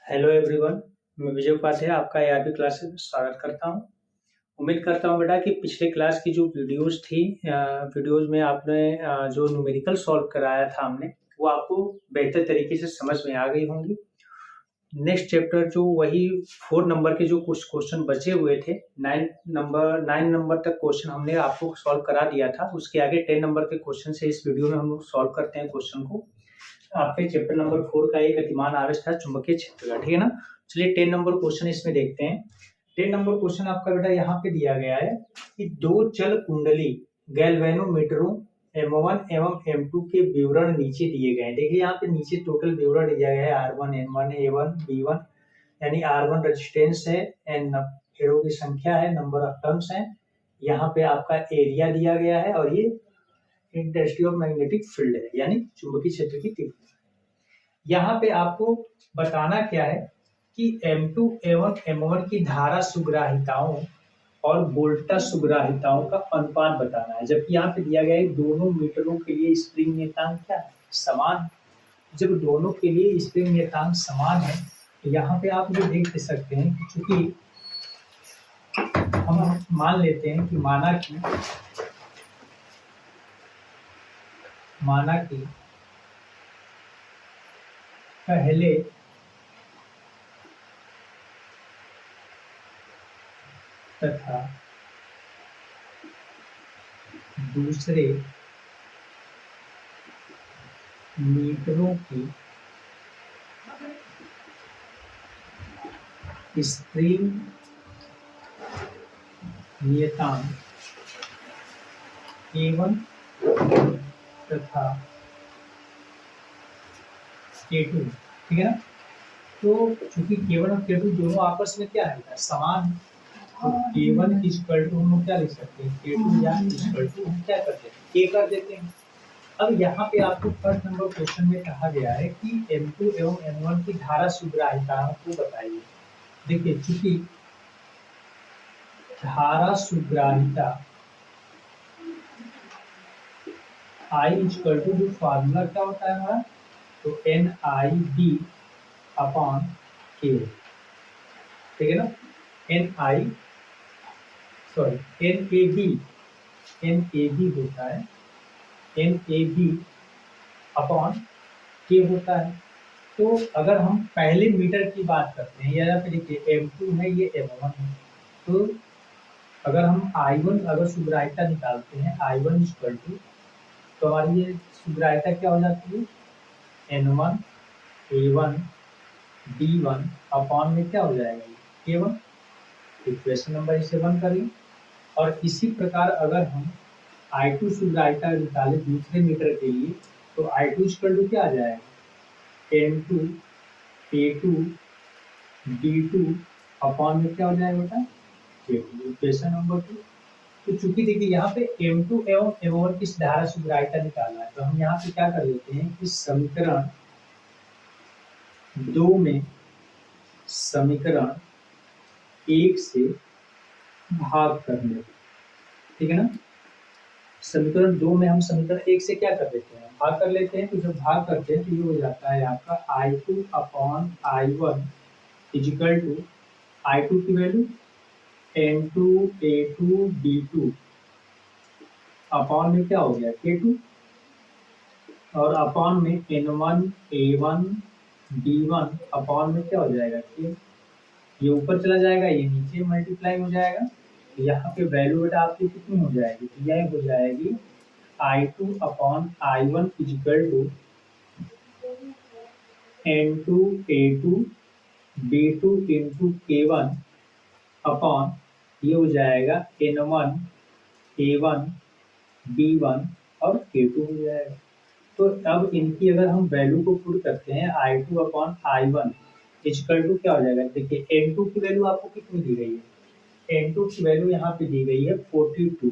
Hello everyone. मैं विजय उपाध्याय आपका ARP classes में स्वागत करता हूं। उम्मीद करता हूं बेटा कि पिछले क्लास की जो वीडियोस थी वीडियोस में आपने जो न्यूमेरिकल सॉल्व कराया था हमने वो आपको बेहतर तरीके से समझ में आ गई होंगी। नेक्स्ट चैप्टर जो वही 4 नंबर के जो कुछ क्वेश्चन बचे हुए थे, 9 नंबर तक क्वेश्चन हमने आपको सॉल्व करा दिया था। उसके आगे 10 नंबर के क्वेश्चन से इस वीडियो में हम लोग सॉल्व करते हैं क्वेश्चन को। आपके चैप्टर नंबर 4 का एक गतिमान आवेश था चुंबकीय क्षेत्र का, ठीक है ना। चलिए 10 नंबर क्वेश्चन इसमें देखते हैं। 10 नंबर क्वेश्चन आपका बेटा यहाँ पे दिया गया है कि दो चल कुंडली गैल्वेनोमीटरों M1 एवं M2 के विवरण नीचे दिए गए हैं। देखिए यहाँ पे नीचे टोटल विवरण दिया गया है R1, N1, A1, B1, यानी R1 रेजिस्टेंस है, N फेरों की संख्या है, नंबर ऑफ टर्न्स है, यहाँ पे आपका एरिया दिया गया है और ये इंटेंसिटी ऑफ मैग्नेटिक फील्ड है, यानी चुंबकीय क्षेत्र की तीव्रता। यहाँ पे आपको बताना क्या है कि M2 एवं M1 की धारा सुग्राहिताओं और वोल्टा सुग्राहिताओं का अनुपात बताना है। जबकि यहाँ पे दिया गया है दोनों मीटरों के लिए स्प्रिंग नियतांक क्या है, समान। जब दोनों के लिए स्प्रिंग नियतांक समान है तो यहाँ पे आप ये देख सकते हैं कि चूंकि हम मान लेते हैं कि माना कि पहले तथा दूसरे मीटरों की स्प्रिंग नियतांक K1 तथा K2, ठीक है ना। तो चूंकि K1 और K2 दोनों आपस में क्या है, समान, तो K1 इक्वल टू हम क्या लिख सकते हैं, K2 या इक्वल टू हम क्या करते हैं, K कर देते हैं। अब यहाँ पे आपको फर्स्ट नंबर क्वेश्चन में कहा गया है कि M2 एवं M1 की धारा सुग्राहिताओं को बताइए। देखिए चूंकि धारा सुग्राहिता I इक्वल टू जो फार्मूला क्या होता है हमारा, तो NIB अपॉन K, ठीक है ना। NAB होता है, NAB अपॉन K होता है। तो अगर हम पहले मीटर की बात करते हैं, या फिर देखिए M2 है, ये M1 है, तो अगर हम I1 अगर सुग्राहिता निकालते हैं, I1 इक्वल टू, तो हमारी ये सुग्राहिता क्या हो जाती है, N1 A1 B1 अपॉन में क्या हो जाएगा, K1। इक्वेशन नंबर इसे 1 करें। और इसी प्रकार अगर हम I2 सुग्राहिता निकाले दूसरे मीटर के लिए, तो I2 इक्वल टू क्या आ जाएगा, N2 A2 B2 अपॉन में क्या हो जाएगा बेटा, K2। Equation number 2। तो चूंकि देखिए यहाँ पे M2 एवं M1 की धारा सुग्राहिता निकालना है, तो हम यहाँ पे क्या कर लेते हैं कि समीकरण 2 में समीकरण 1 से भाग कर लेते हैं, ठीक है ना। समीकरण 2 में हम समीकरण 1 से क्या कर लेते हैं, भाग कर लेते हैं। तो जब भाग करते हैं तो ये हो जाता है आपका I2 upon I1 equal to I2 की value N2 A2 B2 upon में क्या हो गया, K2, और अपॉन में N1 A1 B1 अपॉन में क्या हो जाएगा, K। ये ऊपर चला जाएगा, ये नीचे मल्टीप्लाई हो जाएगा। यहाँ पे वैल्यू बेटा आपकी कितनी हो जाएगी, तो यह हो जाएगी I2 upon I1 equal to N2 A2 B2 into K1 upon ये हो जाएगा N1 A1 B1 और K2 हो जाएगा। तो अब इनकी अगर हम वैल्यू को पुट करते हैं, I2 upon I1 equal to क्या हो जाएगा, देखिए N2 की वैल्यू आपको कितनी दी गई है, N2 की वैल्यू यहाँ पे दी गई है 42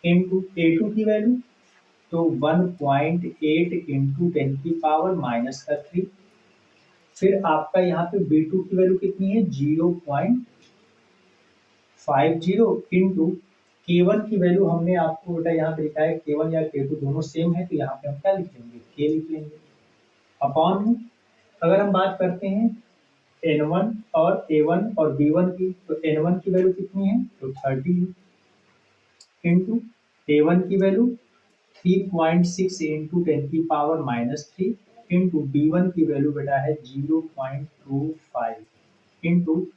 इंटू A2 की वैल्यू तो 1.8 इंटू 10 की पावर माइनस का 3। फिर आपका यहाँ पे B2 की वैल्यू कितनी है, 0.50 इंटू K1 की वैल्यू हमने आपको बेटा यहाँ पे लिखा है, K1 या K2 दोनों सेम है, तो यहाँ पे हम क्या लिख लेंगे, K लिख लेंगे। अपॉन में अगर हम बात करते हैं N1 और A1 और B1 की, तो N1 की वैल्यू कितनी है, तो 30 इंटू A1 की वैल्यू 3.6 इंटू 10⁻³ इंटू B1 की वैल्यू बेटा है 0.25 इंटू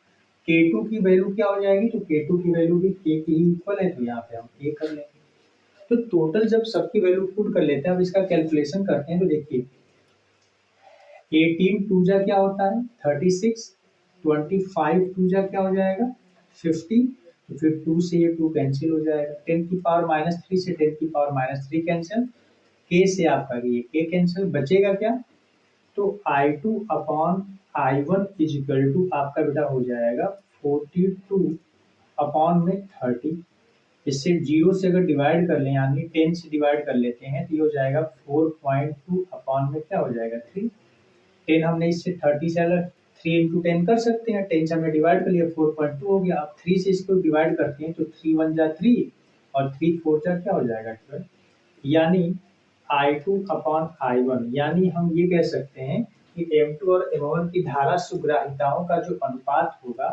K2 की वैल्यू क्या हो जाएगी, तो K2 की वैल्यू भी K की ही इक्वल है, तो यहाँ पे हम K कर लेंगे। तो टोटल जब सबकी वैल्यू पुट कर लेते हैं, अब इसका कैलकुलेशन करते हैं, तो देखिए 18 टू जा क्या होता है 36, 25 टू जा क्या हो जाएगा 50, तो फिर 2 से ये 2 कैंसिल हो जाएगा, 10⁻³ से 10⁻³ कैंसिल, k से आपका ये k कैंसिल, बचेगा क्या, तो I2 upon I1 equal to आपका बेटा हो जाएगा 42 अपॉन में 30, इससे 0 से अगर डिवाइड कर लें यानी 10 से डिवाइड कर लेते हैं तो ये हो जाएगा 4.2 अपॉन में क्या हो जाएगा 3, 10 हमने इससे 30 से अगर 3 इंटू 10 कर सकते हैं, 10 से हमने डिवाइड कर लिया 4.2 हो गया, अब 3 से इसको डिवाइड करते हैं तो 3 1 जा 3 और 3 4 जा क्या हो जाएगा 12, यानी I2 अपॉन I1, यानी हम ये कह सकते हैं कि M2 और M1 की धारा सुग्राहिताओं का जो अनुपात होगा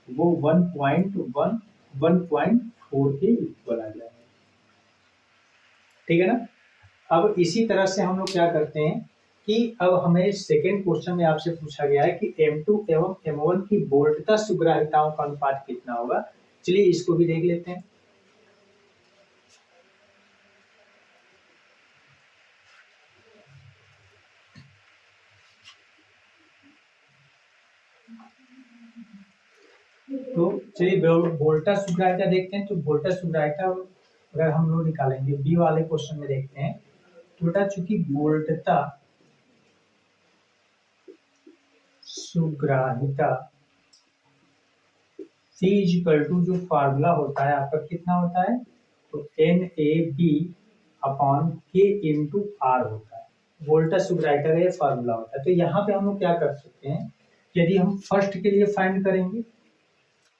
वो 1.1 1.4 के इक्वल आ जाएगा, ठीक है ना। अब इसी तरह से हम लोग क्या करते हैं कि अब हमें सेकेंड क्वेश्चन में आपसे पूछा गया है कि M2 एवं M1 की वोल्टता सुग्राहिताओं का अनुपात कितना होगा, चलिए इसको भी देख लेते हैं। तो चलिए वोल्टा सुग्राहिता देखते हैं, तो वोल्टा सुग्राहिता अगर हम लोग निकालेंगे बी वाले क्वेश्चन में देखते हैं, तो बेटा चूंकि वोल्टता सुग्राहिता C इजिकल टू जो फार्मूला होता है आपका कितना होता है, तो NAB upon K into R होता है, वोल्टा सुग्राहिता का ये फार्मूला होता है। तो यहाँ पे हम लोग क्या कर सकते हैं, यदि हम फर्स्ट के लिए फाइंड करेंगे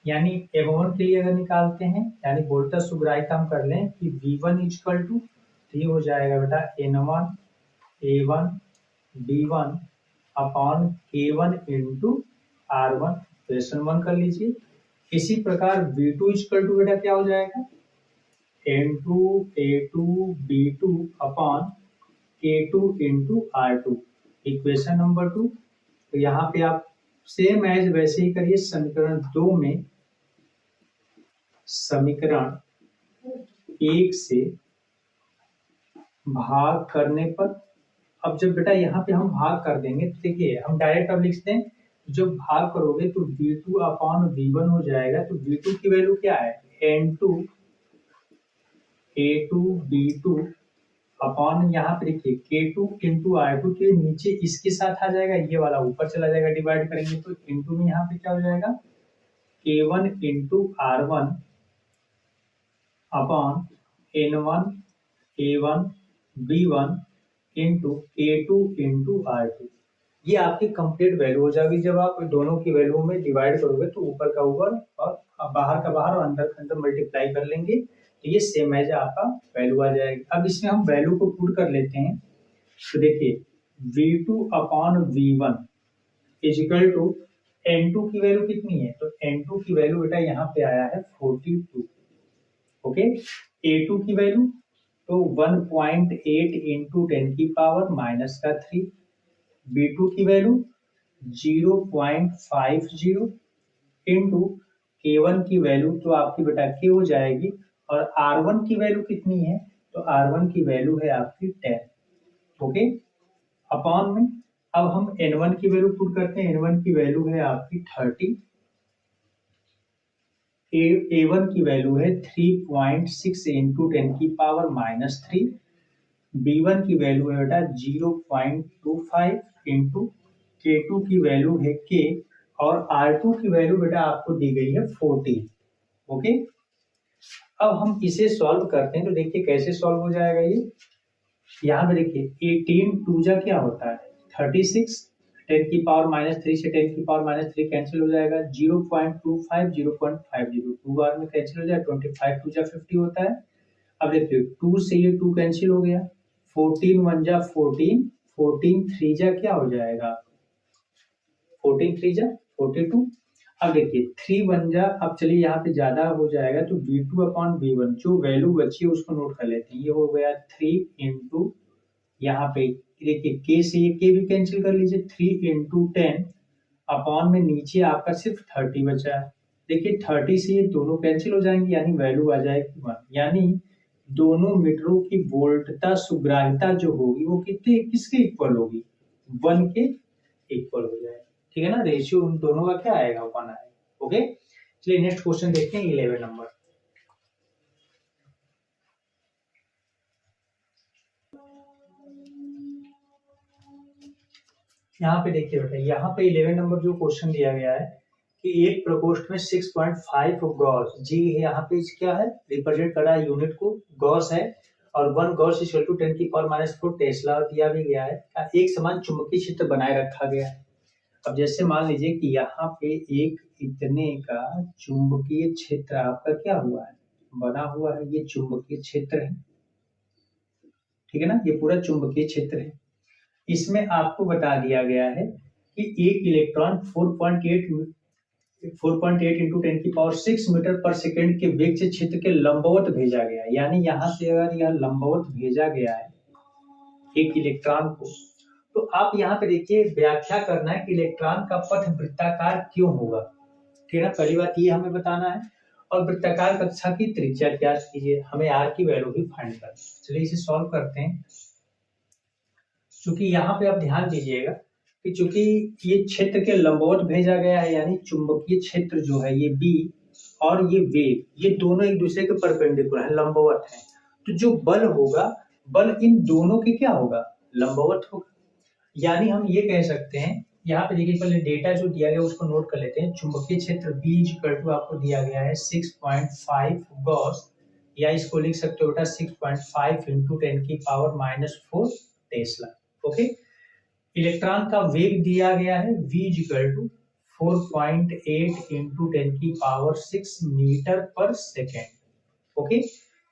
यानी M1 के लिए अगर निकालते हैं यानी वोल्टा सुग्राहिता हम कर लें कि V1 इजिकल टू, तो ये हो जाएगा बेटा N1 A1 B1 upon K1 into R1, question 1 कर लीजिए। इसी प्रकार V2 इजिकल टू बेटा क्या हो जाएगा N2 A2 B2 upon K2 into R2, equation number 2। तो यहाँ पे आप सेम एज वैसे ही करिए, समीकरण 2 में समीकरण 1 से भाग करने पर, अब जब बेटा यहाँ पे हम भाग कर देंगे तो देखिए हम डायरेक्ट अब लिखते हैं, जब भाग करोगे तो V2 अपॉन V1 हो जाएगा, तो V2 की वैल्यू क्या है N2 A2 B2 अपॉन यहाँ पे देखिए K2 इंटू R2 के नीचे इसके साथ आ जाएगा, ये वाला ऊपर चला जाएगा, डिवाइड करेंगे तो इंटू में यहाँ पे क्या हो जाएगा K1 into R1 upon N1 A1 B1 into K2 into R2, ये आपकी कंप्लीट वैल्यू हो जाएगी। जब आप दोनों की वैल्यू में डिवाइड करोगे तो ऊपर का ऊपर और बाहर का बाहर और अंदर का अंदर मल्टीप्लाई कर लेंगे तो ये सेम एज आपका वैल्यू आ जाएगी। अब इसमें हम वैल्यू को पुट कर लेते हैं, तो देखिए V2 upon V1 is equal to N2 की वैल्यू कितनी है, तो N2 की वैल्यू बेटा यहाँ पे आया है 42, ओके। A2 की वैल्यू तो 1.8 इंटू 10⁻³ B2 की वैल्यू 0.50 इंटू K1 की वैल्यू तो आपकी बेटा K हो जाएगी, और R1 की वैल्यू कितनी है, तो R1 की वैल्यू है आपकी 10, ओके। अपॉन में अब हम N1 की वैल्यू पुट करते हैं, N1 की वैल्यू है आपकी 30, A1 की वैल्यू है 3.6 इंटू 10⁻³ B1 की वैल्यू है बेटा 0.25 इंटू K2 की वैल्यू है K, और R2 की वैल्यू बेटा आपको दी गई है 14, ओके। अब हम इसे सॉल्व करते हैं, तो देखिए कैसे सॉल्व हो जाएगा ये, यहाँ पे देखिए 18 टू जा क्या होता है 36, 10⁻³ से 10⁻³ कैंसिल हो जाएगा, 0.25 0.50 2 बार में कैंसिल हो जाएगा, 25 टू जा 50 होता है। अब देखिए 2 से ये 2 कैंसिल हो गया, 14 1 जा 14, 14 3 जा क्या हो जाएगा 14 3 जा 42। अब देखिए 3 बन जा, अब चलिए यहाँ पे ज्यादा हो जाएगा तो V2 अपॉन V1 जो वैल्यू बची है उसको नोट कर लेते हैं। ये हो गया 3 इंटू, यहाँ पे देखिए k से ये k भी कैंसिल कर लीजिए, 3 इंटू 10 अपॉन में नीचे आपका सिर्फ 30 बचा है। देखिए 30 से ये दोनों कैंसिल हो जाएंगे, यानी वैल्यू आ जाएगी 1। यानी दोनों मीटरों की वोल्टता सुग्राहिता जो होगी वो किसके इक्वल होगी, 1 के इक्वल हो जाएगी। ठीक है ना, रेशियो उन दोनों का क्या आएगा, 1 आएगा। ओके, चलिए नेक्स्ट क्वेश्चन देखते हैं 11 नंबर। यहाँ पे देखिए बेटा, यहाँ पे 11 नंबर जो क्वेश्चन दिया गया है कि एक प्रकोष्ठ में 6.5 गॉस, जी यहाँ पे क्या है, रिप्रेजेंट कर रहा है यूनिट को, गॉस है, और 1 गॉस इक्वल टू 10⁻⁴ टेस्ला दिया भी गया है। एक समान चुंबकीय क्षेत्र बनाए रखा गया है। अब जैसे मान लीजिए कि यहाँ पे एक इतने का चुंबकीय क्षेत्र आपका क्या हुआ है, बना हुआ है, ये चुंबकीय क्षेत्र है। ठीक है ना, ये पूरा चुंबकीय क्षेत्र है। इसमें आपको बता दिया गया है कि एक इलेक्ट्रॉन 4.8 इंटू 10⁶ मीटर पर सेकेंड के वेग से क्षेत्र के लंबवत भेजा गया है। यानी यहाँ से अगर यह लंबवत भेजा गया है एक इलेक्ट्रॉन को, तो आप यहाँ पे देखिए व्याख्या करना है कि इलेक्ट्रॉन का पथ वृत्ताकार क्यों होगा। ठीक है ना, पहली बात ये हमें बताना है, और वृत्ताकार कक्षा की त्रिज्या क्या कीजिए, हमें आर की वैल्यू भी फाइंड करना है। चलिए इसे सॉल्व करते हैं। चूंकि यहाँ पे आप ध्यान दीजिएगा कि चूंकि ये क्षेत्र के लंबवत भेजा गया है, यानी चुंबकीय क्षेत्र जो है ये B और ये वेग, ये दोनों एक दूसरे के परपेंडिकुलर है, लंबवत है। तो जो बल होगा, बल इन दोनों के क्या होगा, लंबवत होगा। यानी हम ये कह सकते हैं, यहाँ पे देखिए पहले डेटा जो दिया गया उसको नोट कर लेते हैं। चुंबकीय क्षेत्र B आपको दिया गया है 6.5 गॉस, या इसको लिख सकते हो बेटा 6.5 इंटू 10⁻⁴ टेस्ला। ओके, इलेक्ट्रॉन का वेग दिया गया है v equal to 4.8 into 10⁻⁶ meter पर सेकेंड। ओके,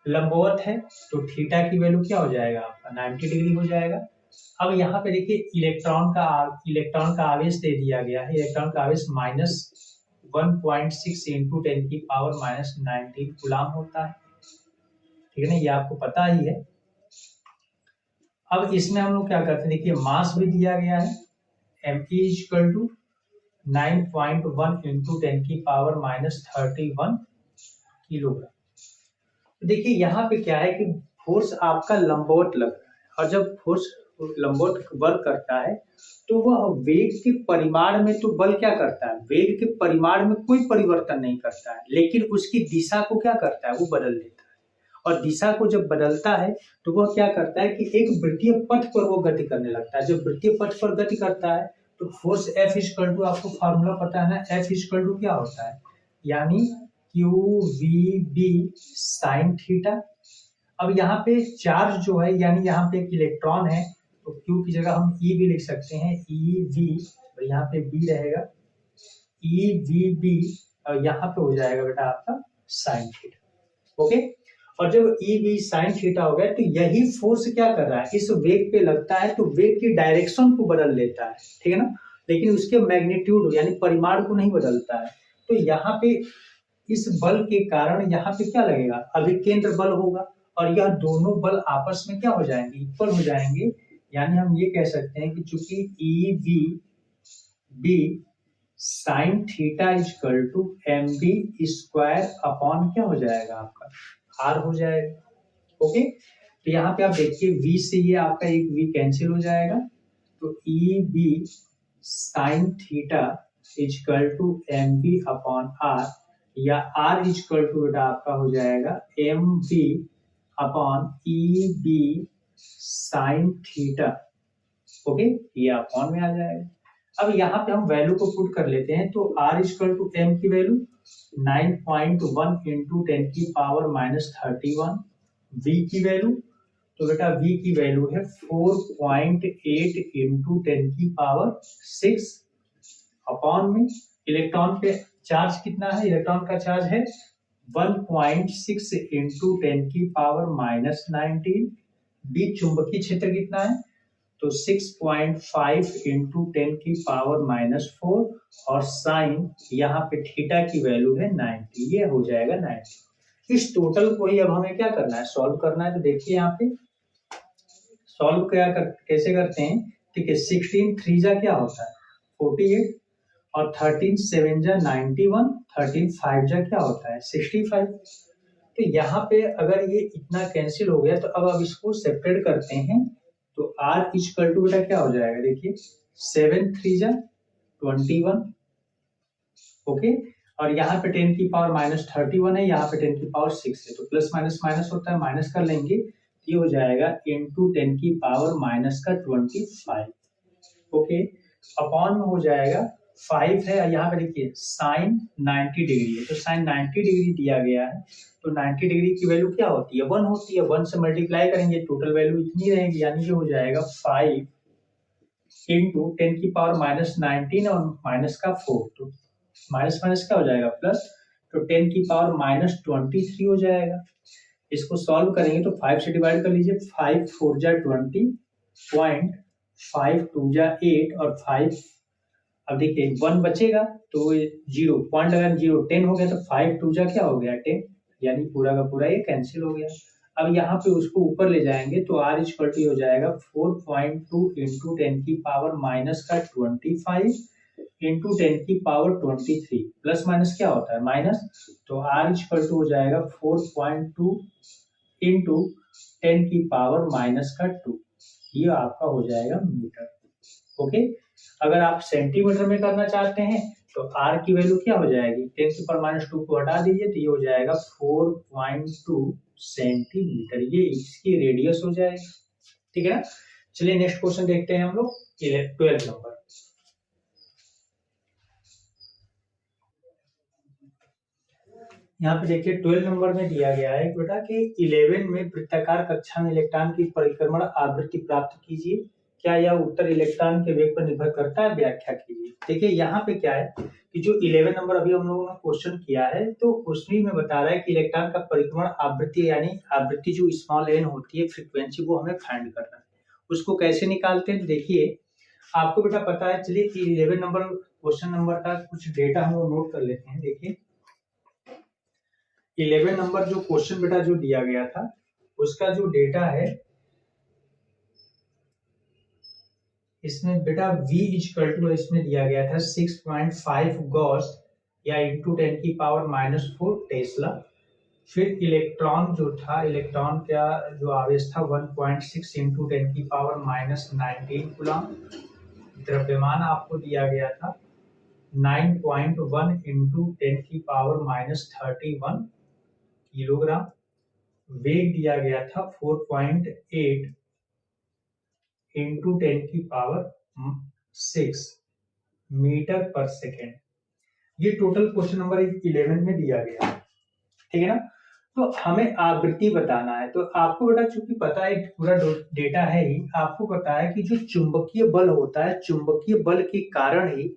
लंबवत है तो थीटा की वैल्यू क्या हो जाएगा आपका, 90 डिग्री हो जाएगा। अब यहाँ पे देखिए इलेक्ट्रॉन का आवेश दे दिया गया है, इलेक्ट्रॉन का आवेश -1.6 इंटू 10⁻⁻19 कूलम होता है। ठीक है ना, ये आपको पता ही है। अब इसमें हम लोग क्या करते हैं, देखिए मास भी दिया गया है, mg equal to 9.1 into 10⁻31 kilogram. देखिए यहाँ पे क्या है कि फोर्स आपका लंबवत लग रहा है, और जब फोर्स लंबवत वर्क करता है तो वह वेग के परिमाण में तो बल क्या करता है, वेग के परिमाण में कोई परिवर्तन नहीं करता है, लेकिन उसकी दिशा को क्या करता है, वो बदल देता है। और दिशा को जब बदलता है तो वह क्या करता है कि एक वृत्तीय पथ पर वो गति करने लगता है। जब वृत्तीय पथ पर गति करता है तो फोर्स F इक्वल टू, आपको फार्मूला पता है ना, F इक्वल टू क्या होता है, यानी QVB साइन थीटा। अब यहाँ पे चार्ज जो है, यानी यहाँ पे एक इलेक्ट्रॉन है, तो Q की जगह हम E भी लिख सकते हैं, EV, और यहाँ पे B रहेगा EVB, और यहाँ पे हो जाएगा बेटा आपका साइन थीटा। ओके, और जब EV साइन थीटा हो गया तो यही फोर्स क्या कर रहा है, इस वेग पे लगता है तो वेग की डायरेक्शन को बदल देता है। ठीक है ना, लेकिन उसके मैग्नीट्यूड यानी परिमाण को नहीं बदलता है। तो यहाँ पे इस बल के कारण यहाँ पे क्या लगेगा, अभिकेंद्र बल होगा, और यह दोनों बल आपस में क्या हो जाएंगे, इक्वल हो जाएंगे। यानी हम ये कह सकते हैं कि चूंकि EVB sine theta equal to mv square upon क्या हो जाएगा आपका, R हो जाएगा। ओके, तो यहाँ पे आप देखिए V से ये आपका एक V कैंसिल हो जाएगा, तो EB sine theta equal to mv upon R, या R इक्वल टू बेटा आपका हो जाएगा mv upon EB sine theta. Okay, ये अपॉन में आ जाएगा। अब यहाँ पे हम वैल्यू को पुट कर लेते हैं, तो R इक्वल टू m की वैल्यू 9.1 इंटू 10⁻31, V की वैल्यू, तो बेटा V की वैल्यू है 4.8 इंटू 10⁻6 अपॉन में इलेक्ट्रॉन पे चार्ज कितना है, इलेक्ट्रॉन का चार्ज है 1.6 इंटू 10⁻⁻19। B चुंबकीय क्षेत्र कितना है, तो 6.5 इंटू 10⁻⁻⁴, और साइन यहाँ पे थीटा की वैल्यू है 90, ये हो जाएगा 90। इस टोटल को ही अब हमें क्या करना है, सॉल्व करना है। तो देखिए यहाँ पे सॉल्व कैसे करते हैं। ठीक है, 16 3 जा क्या होता है 48, और 13 7 जा 91, 13 5 जा क्या होता है 65। तो यहाँ पे अगर ये इतना कैंसिल हो गया तो अब इसको सेपरेट करते हैं। तो r इक्वल टू बेटा क्या हो जाएगा, देखिए 7 3 जा 21, ओके, और यहाँ पे 10⁻31 है, यहाँ पे 10⁻6 है, तो प्लस माइनस माइनस होता है, माइनस कर लेंगे, ये हो जाएगा इंटू 10⁻⁻25, ओके, अपॉन में हो जाएगा 5 है, यहाँ पे देखिए साइन 90 डिग्री है, तो साइन 90 डिग्री दिया गया है, तो 90 डिग्री की वैल्यू क्या होती है 1 होती है, 1 से मल्टीप्लाई करेंगे टोटल वैल्यू इतनी रहेगी, यानी ये हो जाएगा 5 इंटू 10⁻19 और माइनस का 4, तो माइनस माइनस क्या हो जाएगा प्लस, तो 10⁻23 हो जाएगा। इसको सॉल्व करेंगे तो 5 से डिवाइड कर लीजिए, 5 4 जा 20, पॉइंट 5 2 जा 8, और 5 अब देखिए 1 बचेगा तो 0 पॉइंट लगा 0 10 हो गया, तो 5 2 जा क्या हो गया 10, यानी पूरा का पूरा ये कैंसिल हो गया। अब यहाँ पे उसको ऊपर ले जाएंगे तो r इक्वल टू हो जाएगा 4.2 इंटू 10⁻⁻25 इंटू 10⁻23, प्लस माइनस क्या होता है माइनस, तो r इक्वल टू हो जाएगा 4.2 इंटू 10⁻⁻2, ये आपका हो जाएगा मीटर, ओके। अगर आप सेंटीमीटर में करना चाहते हैं तो r की वैल्यू क्या हो जाएगी, 10⁻2 को हटा दीजिए तो ये हो जाएगा 4.2 सेंटीमीटर, ये इसकी रेडियस हो जाएगी, ठीक है ना। चलिए नेक्स्ट क्वेश्चन देखते हैं हम लोग 12 नंबर। यहाँ पे देखिए 12 नंबर में दिया गया है बेटा कि 11 में वृत्ताकार कक्षा में इलेक्ट्रॉन की परिक्रमण आवृत्ति प्राप्त कीजिए, क्या यह उत्तर इलेक्ट्रॉन के वेग पर निर्भर करता है, व्याख्या कीजिए। देखिए यहाँ पे क्या है कि जो 11 नंबर अभी हम लोगों ने क्वेश्चन किया है तो उसमें में बता रहा है कि इलेक्ट्रॉन का परिक्रमण आवृत्ति, यानी आवृत्ति जो स्मॉल एन होती है फ्रीक्वेंसी, वो हमें फाइंड करना है। उसको कैसे निकालते हैं, देखिए आपको बेटा पता है। चलिए 11 नंबर क्वेश्चन नंबर का कुछ डेटा हम लोग नोट कर लेते हैं। देखिए 11 नंबर जो क्वेश्चन बेटा जो दिया गया था उसका जो डेटा है, इसमें बेटा v इक्वल टू इसमें दिया गया था 6.5 गॉस या इंटू 10⁻⁻4 टेस्ला। फिर इलेक्ट्रॉन जो था, इलेक्ट्रॉन का जो आवेश था 1.6 इंटू 10⁻⁻19 कूलम। द्रव्यमान आपको दिया गया था 9.1 इंटू 10⁻31 किलोग्राम। वेग दिया गया था 4.8 इंटू 10⁻6 मीटर पर सेकेंड। ये टोटल क्वेश्चन नंबर 11 में दिया गया है, ठीक है ना। तो हमें आवृत्ति बताना है, तो आपको बेटा चूंकि पता है पूरा डेटा है ही, आपको पता है कि जो चुंबकीय बल होता है, चुंबकीय बल के कारण ही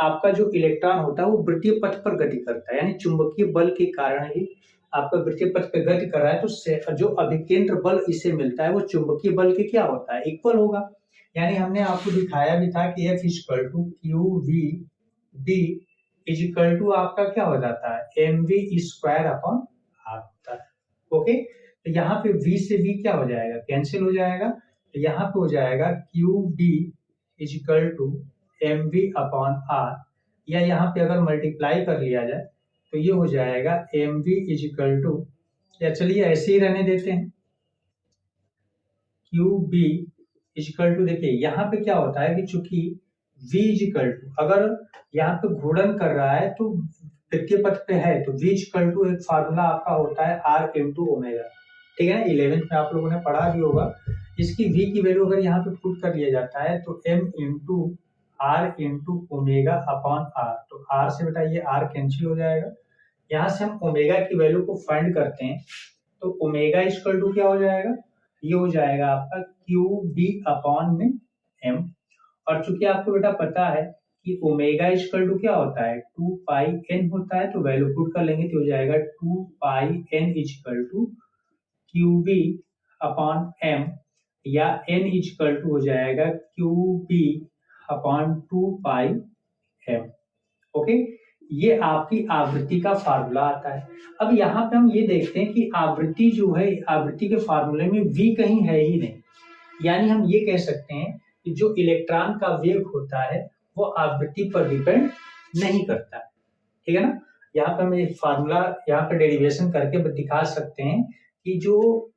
आपका जो इलेक्ट्रॉन होता है वो वृत्तीय पथ पर गति करता है, यानी चुंबकीय बल के कारण ही आपका वृत्तीय पथ पर गति कर रहा है, तो जो अभिकेंद्र बल इसे मिलता है वो चुंबकीय बल के क्या होता है, इक्वल होगा। यानी हमने आपको दिखाया भी था कि F equal to q v d is equal to आपका क्या हो जाता है mv स्क्वायर अपॉन r होता है, ओके। तो यहाँ पे v से v क्या हो जाएगा, कैंसिल हो जाएगा, तो यहाँ पे हो जाएगा q d is equal to mv upon r, या यहाँ पे अगर मल्टीप्लाई कर लिया जाए तो ये हो जाएगा mv इज इक्वल टू, या चलिए ऐसे ही रहने देते हैं, क्यू बी इक्वल टू, देखिए यहाँ पे क्या होता है कि चूंकि v इक्वल टू अगर यहाँ पे घूर्णन कर रहा है तो वृत्तीय पथ पे है, तो v इक्वल टू एक फार्मूला आपका होता है r इंटू ओमेगा, ठीक है ना, 11th में आप लोगों ने पढ़ा भी होगा। इसकी v की वैल्यू अगर यहाँ पे पुट कर लिया जाता है तो m into r into omega upon r, तो r से बेटा ये r कैंसिल हो जाएगा। यहाँ से हम ओमेगा की वैल्यू को फाइंड करते हैं, तो ओमेगा इक्वल टू क्या हो जाएगा, ये हो जाएगा आपका क्यू बी अपॉन में m, और चूंकि आपको बेटा पता है कि ओमेगा इक्वल टू क्या होता है 2 पाई n होता है, तो वैल्यू पुट कर लेंगे तो हो जाएगा 2 pi n equal to q B upon m, या n इजकल टू हो जाएगा QB अपॉन 2πm। ओके, ये आपकी आवृत्ति का फार्मूला आता है। अब यहाँ पे हम ये देखते हैं कि आवृत्ति जो है, आवृत्ति के फार्मूले में v कहीं है ही नहीं, यानी हम ये कह सकते हैं कि जो इलेक्ट्रॉन का वेग होता है वो आवृत्ति पर डिपेंड नहीं करता है। ठीक है ना। यहाँ पे हम एक फार्मूला यहाँ पे डेरिवेशन करके दिखा सकते हैं कि जो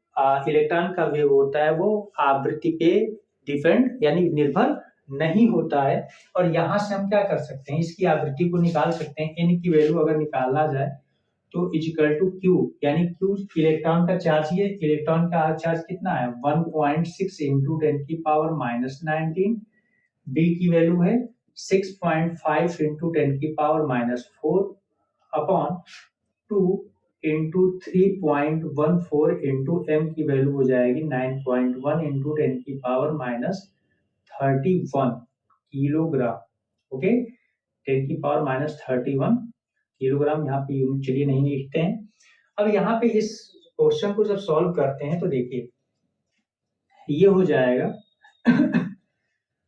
इलेक्ट्रॉन का वेग होता है वो आवृत्ति पे डिपेंड यानी निर्भर नहीं होता है। और यहाँ से हम क्या कर सकते हैं, इसकी आवृत्ति को निकाल सकते हैं। n की वैल्यू अगर निकालना जाए तो इजिकल टू Q, यानी Q इलेक्ट्रॉन का चार्ज, ये इलेक्ट्रॉन का चार्ज कितना है 1.6 इंटू 10 की पावर माइनस 19। B की वैल्यू है 6.5 इंटू 10 की power minus 4 upon 2 into 3.14 into M की वैल्यू हो जाएगी 9.1 इंटू 10 की पावर माइनस 31 किलोग्राम। ओके, 10 की पावर माइनस 31 किलोग्राम यहाँ पे यूनिट चलिए नहीं लिखते हैं। अब यहाँ पे इस क्वेश्चन को जब सॉल्व करते हैं तो देखिए ये हो जाएगा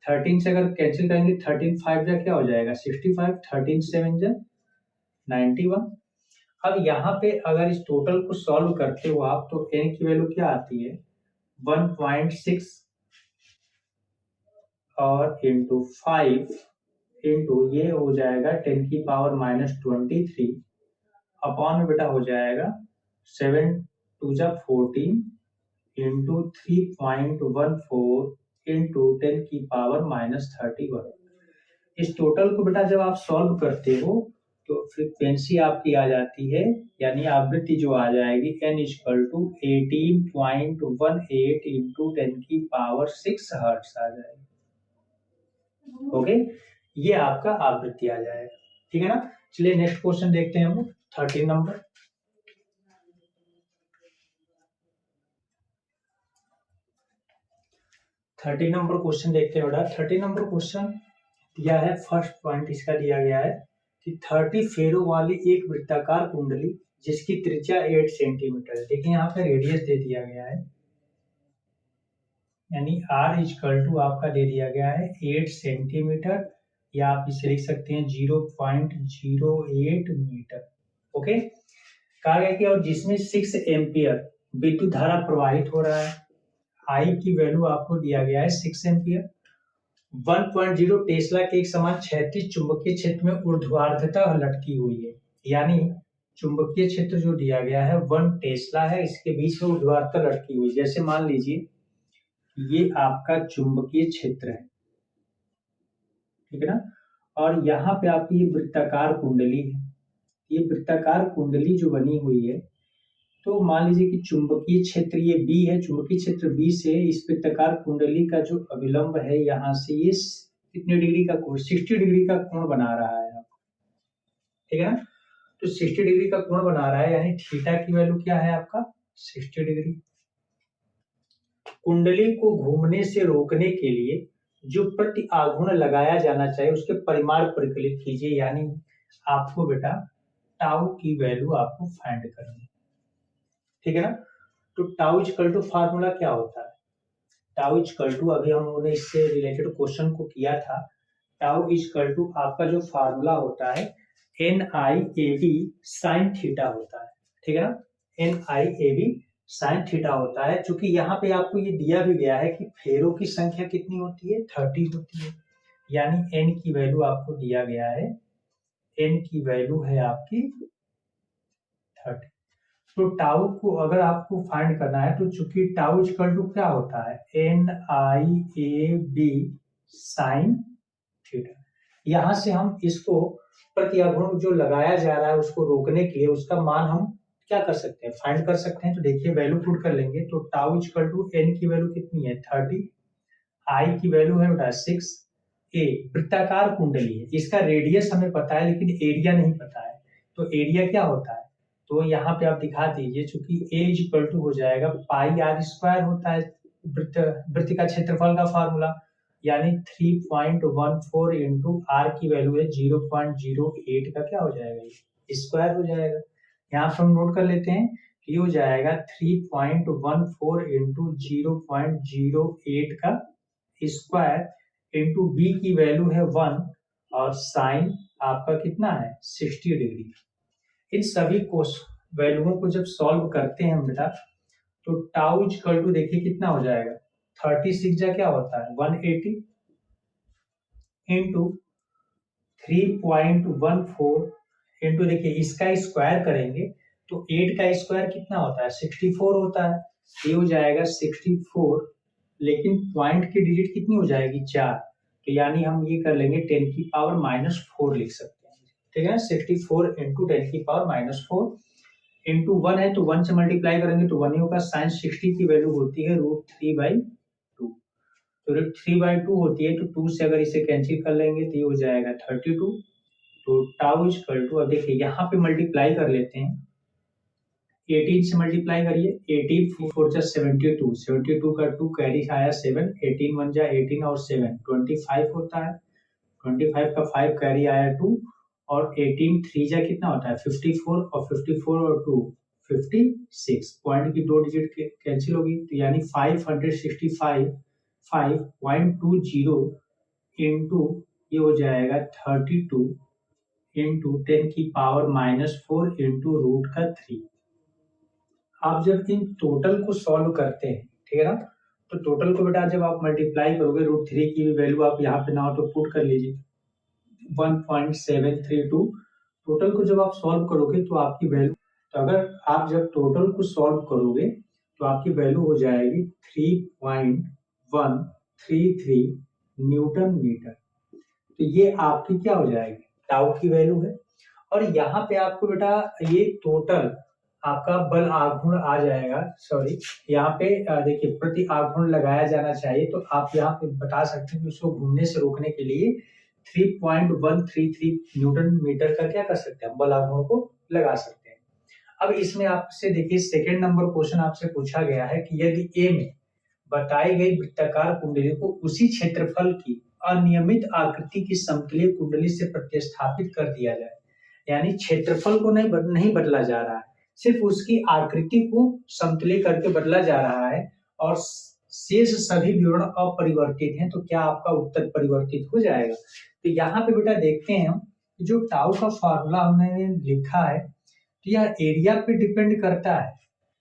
13 से अगर कैंसिल करेंगे 13 5 जा क्या हो जाएगा 65, 13 7 जा 91। अब यहाँ पे अगर इस टोटल को सॉल्व करते हो आप तो n की वैल्यू क्या आती है 1.6 और इंटू 5 इंटू ये हो जाएगा 10 की पावर माइनस 23 अपॉन में बेटा हो जाएगा 7 2 जा 14 इंटू 3.14 इंटू 10 की पावर माइनस 31। इस टोटल को बेटा जब आप सॉल्व करते हो तो फ्रीक्वेंसी आपकी आ जाती है, यानी आवृत्ति जो आ जाएगी n इक्वल टू 18.18 इंटू 10 की पावर 6 हर्ट्ज आ जाएगी। ओके, ये आपका आवृत्ति आ जाएगा। ठीक है ना। चलिए नेक्स्ट क्वेश्चन देखते हैं हम लोग 13 नंबर। क्वेश्चन देखते हैं बेटा। 13 नंबर क्वेश्चन दिया है, फर्स्ट पॉइंट इसका दिया गया है कि 30 फेरों वाली एक वृत्ताकार कुंडली जिसकी त्रिज्या 8 सेंटीमीटर है। देखिए यहाँ पे रेडियस दे दिया गया है, यानी r इक्वल टू आपका दे दिया गया है 8 सेंटीमीटर, या आप इसे लिख सकते हैं 0.08 मीटर। ओके, कहा गया कि और जिसमें 6 एम्पियर विद्युत धारा प्रवाहित हो रहा है। I की वैल्यू आपको दिया गया है 6 एम्पियर। 1.0 टेस्ला के एक समान क्षैतिज चुंबकीय क्षेत्र में ऊर्ध्वाधरता लटकी हुई है, यानी चुंबकीय क्षेत्र जो दिया गया है 1 टेस्ला है, इसके बीच में ऊर्ध्वाधरता लटकी हुई। जैसे मान लीजिए ये आपका चुंबकीय क्षेत्र है, ठीक है ना, और यहाँ पे आपकी ये वृत्ताकार कुंडली है। ये वृत्ताकार कुंडली जो बनी हुई है, तो मान लीजिए कि चुंबकीय क्षेत्र ये B है, चुंबकीय क्षेत्र B से इस वृत्ताकार कुंडली का जो अभिलंब है यहाँ से ये कितने डिग्री का कोण, 60 डिग्री का कोण बना रहा है। ठीक है ना, तो 60 डिग्री का कोण बना रहा है, यानी थीटा की वैल्यू क्या है आपका 60 डिग्री। कुंडली को घूमने से रोकने के लिए जो प्रति आघूर्ण लगाया जाना चाहिए उसके परिमाण परिकलित कीजिए, यानी आपको बेटा टाउ की वैल्यू आपको फाइंड करनी है। ठीक है ना, तो टाउ इक्वल टू फार्मूला क्या होता है, टाउ इक्वल टू अभी हम लोगों ने इससे रिलेटेड क्वेश्चन को किया था। टाउ इक्वल टू आपका जो फार्मूला होता है NIAB साइन थीटा होता है। ठीक है ना, NIAB साइन थीटा होता है। चूंकि यहाँ पे आपको ये दिया भी गया है कि फेरों की संख्या कितनी होती है 30 होती है, यानी n की वैल्यू आपको दिया गया है, n की वैल्यू है आपकी 30। तो टाउ को अगर आपको फाइंड करना है तो चूंकि टाउ इक्वल टू क्या होता है NIAB साइन थीटा, यहां से हम इसको प्रति आघूर्ण जो लगाया जा रहा है उसको रोकने के लिए उसका मान हम क्या कर सकते हैं, फाइंड कर सकते हैं। तो देखिए वैल्यू पुट कर लेंगे, तो टाउ इक्वल टू n की वैल्यू कितनी है 30, I की वैल्यू है बेटा 6, A वृत्ताकार कुंडली है, इसका रेडियस हमें पता है लेकिन एरिया नहीं पता है, तो एरिया क्या होता है, तो यहाँ पे आप दिखा दीजिए, चूंकि A इक्वल टू हो जाएगा पाई आर स्क्वायर होता है वृत्त का क्षेत्रफल का फार्मूला, यानी 3.14 इंटू आर की वैल्यू है 0.08 का क्या हो जाएगा स्क्वायर हो जाएगा। यहाँ से हम नोट कर लेते हैं ये हो जाएगा 3.14 इंटू 0.08 का स्क्वायर इंटू बी की वैल्यू है 1 और साइन आपका कितना है 60 डिग्री। इन सभी वैल्यूओं को जब सॉल्व करते हैं बेटा तो टाउ इक्वल टू देखिए कितना हो जाएगा 36 जा क्या होता है 180 इंटू 3.14 इंटू देखिए इसका स्क्वायर करेंगे तो 8 का स्क्वायर कितना होता है 64 होता है। ये हो जाएगा 64 लेकिन पॉइंट की डिजिट कितनी हो जाएगी 4 तो यानी हम ये कर लेंगे 10 की पावर -4 लिख सकते हैं। ठीक है 64 इंटू 10 की पावर -4 इंटू 1 है तो 1 से मल्टीप्लाई करेंगे तो 1 ही होगा। साइन 60 की वैल्यू होती है √3/2 तो √3/2 होती है तो 2 से अगर इसे कैंसिल कर लेंगे तो ये हो जाएगा 32 तो टाउ इक्वल टू अब देखिए यहाँ पे मल्टीप्लाई कर लेते हैं 18 से मल्टीप्लाई करिए 18 4 जा 72 72 का 2 कैरी आया 7 18 1 जा 18 और 7 25 होता है 25 का 5 कैरी आया 2 और 18 3 जा कितना होता है 54 और 54 और 2 56 पॉइंट की 2 डिजिट कैंसिल होगी तो यानी 565 5.20 इंटू ये हो जाएगा 32 इंटू 10 की पावर -4 इंटू √3। आप जब इन टोटल को सॉल्व करते हैं ठीक है ना तो टोटल को बेटा जब आप मल्टीप्लाई करोगे √3 की भी वैल्यू आप यहाँ पे ना हो तो पुट कर लीजिए 1.732 टोटल को जब आप सॉल्व करोगे तो आपकी वैल्यू तो अगर आप जब टोटल को सॉल्व करोगे तो आपकी वैल्यू हो जाएगी 3.133 न्यूटन मीटर। तो ये आपकी क्या हो जाएगी टाउ की वैल्यू है और यहाँ पे आपको बेटा ये टोटल आपका बल आघूर्ण आ जाएगा। सॉरी यहाँ पे देखिए प्रति आघूर्ण लगाया जाना चाहिए तो आप यहाँ पे बता सकते हैं कि उसको घूमने से रोकने के लिए 3.133 न्यूटन मीटर का क्या कर सकते हैं बल आघूर्ण को लगा सकते हैं। अब इसमें आपसे देखिए सेकेंड नंबर क्वेश्चन आपसे पूछा गया है कि यदि ए में बताई गई वृत्ताकार कुंडली को उसी क्षेत्रफल की अनियमित आकृति की समतलीय कुंडली से प्रतिस्थापित कर दिया जाए यानी क्षेत्रफल को नहीं बदला जा रहा है सिर्फ उसकी आकृति को समतलीय करके बदला जा रहा है और शेष सभी विवरण अपरिवर्तित हैं तो क्या आपका उत्तर परिवर्तित हो जाएगा। तो यहाँ पे बेटा देखते हैं हम जो टाउ का फॉर्मूला हमने लिखा है तो यह एरिया पे डिपेंड करता है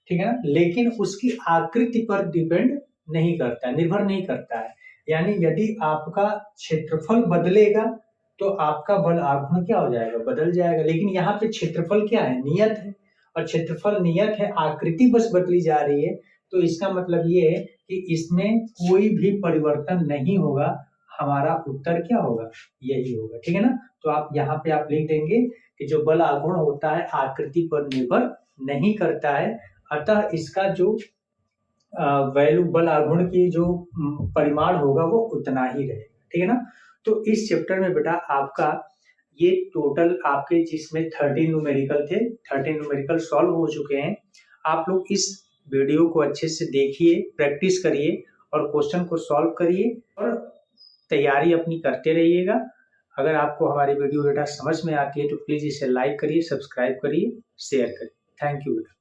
ठीक है ना लेकिन उसकी आकृति पर डिपेंड नहीं करता निर्भर नहीं करता है। यानी यदि आपका क्षेत्रफल बदलेगा तो आपका बल आघूर्ण क्या हो जाएगा बदल जाएगा लेकिन यहाँ पे क्षेत्रफल क्या है नियत है और क्षेत्रफल नियत है आकृति बस बदली जा रही है तो इसका मतलब ये है कि इसमें कोई भी परिवर्तन नहीं होगा हमारा उत्तर क्या होगा यही होगा। ठीक है ना तो आप यहाँ पे आप लिख देंगे कि जो बल आघूर्ण होता है आकृति पर निर्भर नहीं करता है अतः इसका जो वैल्यू बल आघूर्ण की जो परिमाण होगा वो उतना ही रहेगा। ठीक है ना तो इस चैप्टर में बेटा आपका ये टोटल आपके जिसमें 13 न्यूमेरिकल थे 13 न्यूमेरिकल सॉल्व हो चुके हैं। आप लोग इस वीडियो को अच्छे से देखिए प्रैक्टिस करिए और क्वेश्चन को सॉल्व करिए और तैयारी अपनी करते रहिएगा। अगर आपको हमारी वीडियो बेटा समझ में आती है तो प्लीज इसे लाइक करिए सब्सक्राइब करिए शेयर करिए। थैंक यू बेटा।